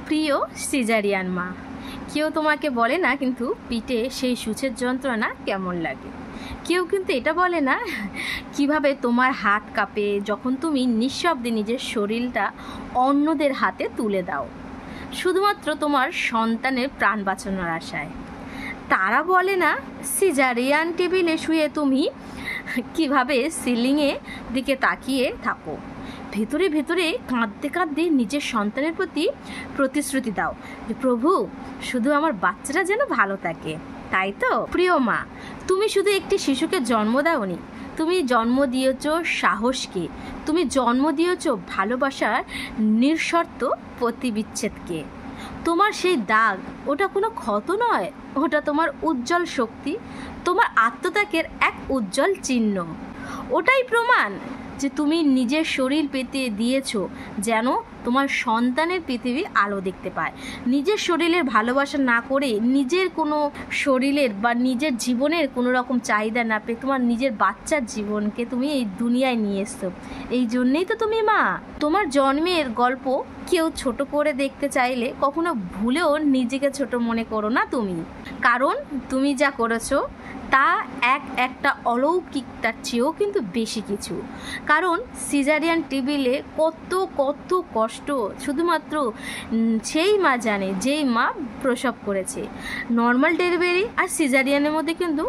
প্রিয় সিজারিয়ান মা, কেউ তোমাকে বলে না কিন্তু পিঠে সেই সূচের যন্ত্রণা কেমন লাগে। কেউ কিন্তু এটা বলে না কিভাবে তোমার হাত কাঁপে যখন তুমি নিঃশব্দে নিজের শরীরটা অন্যদের হাতে তুলে দাও, শুধুমাত্র তোমার সন্তানের প্রাণ বাঁচানোর আশায়। তারা বলে না সিজারিয়ান টেবিলে শুয়ে তুমি কিভাবে সিলিংয়ে দিকে তাকিয়ে থাকো, ভেতরে ভেতরে কাঁদতে কাঁদতে নিজের সন্তানের প্রতি প্রতিশ্রুতি দাও যে প্রভু, শুধু আমার বাচ্চারা যেন ভালো থাকে। তাই তো প্রিয় মা, তুমি শুধু একটি শিশুকে জন্ম দাওনি, তুমি জন্ম দিয়েছ সাহসকে, তুমি জন্ম দিয়েছ ভালোবাসার নিঃশর্ত প্রতিবিচ্ছেদকে। তোমার সেই দাগ ওটা কোনো ক্ষত নয়, ওটা তোমার উজ্জ্বল শক্তি, তোমার আত্মত্যাগের এক উজ্জ্বল চিহ্ন। ওটাই প্রমাণ যে তুমি নিজের শরীর পেতে দিয়েছো যেন তোমার সন্তানের পৃথিবীর আলো দেখতে পায়। নিজের শরীরের ভালোবাসা না করে, নিজের কোনো শরীরের বা নিজের জীবনের কোনো রকম চাহিদা না পেয়ে তোমার নিজের বাচ্চার জীবনকে তুমি এই দুনিয়ায় নিয়ে এসছো। এই জন্যেই তো তুমি মা। তোমার জন্মের গল্প কেউ ছোট করে দেখতে চাইলে কখনো ভুলেও নিজেকে ছোট মনে করো না তুমি, কারণ তুমি যা করেছো তা একটা অলৌকিকতার চেয়েও কিন্তু বেশি কিছু। কারণ সিজারিয়ান টেবিলে কত কত কষ্ট শুধুমাত্র সেই মা জানে যেই মা প্রসব করেছে। নর্মাল ডেলিভারি আর সিজারিয়ানের মধ্যে কিন্তু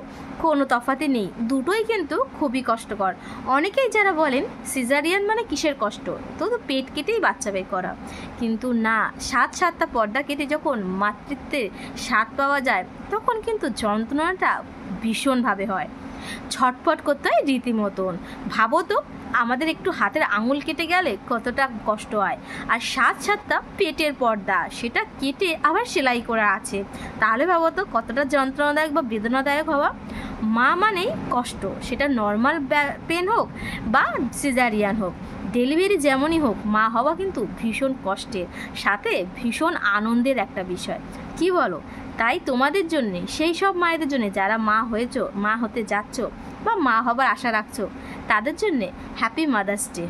কোনো তফাৎই নেই, দুটোই কিন্তু খুবই কষ্টকর। অনেকেই যারা বলেন সিজারিয়ান মানে কিসের কষ্ট, তো পেট কেটেই বাচ্চা বের করা, কিন্তু না, সাতটা পর্দা কেটে যখন মাতৃত্বের স্বাদ পাওয়া যায় তখন কিন্তু যন্ত্রণাটা ভীষণভাবে হয়, ছটফট করতে হয় রীতিমতন। ভাবো তো, আমাদের একটু হাতের আঙুল কেটে গেলে কতটা কষ্ট হয়, আর সাতটা পেটের পর্দা সেটা কেটে আবার সেলাই করা আছে, তাহলে ভাবো তো কতটা যন্ত্রণাদায়ক বা বেদনাদায়ক হওয়া। মা মানেই কষ্ট, সেটা নর্মাল পেন হোক বা সিজারিয়ান হোক, ডেলিভারি যেমনই হোক, মা হওয়া কিন্তু ভীষণ কষ্টের সাথে ভীষণ আনন্দের একটা বিষয়, কি বলো? তাই তোমাদের জন্যে, সেই সব মায়েদের জন্য যারা মা হয়েছো, মা হতে যাচ্ছ বা মা হবার আশা রাখছো, তাদের জন্যে হ্যাপি মাদার্স ডে।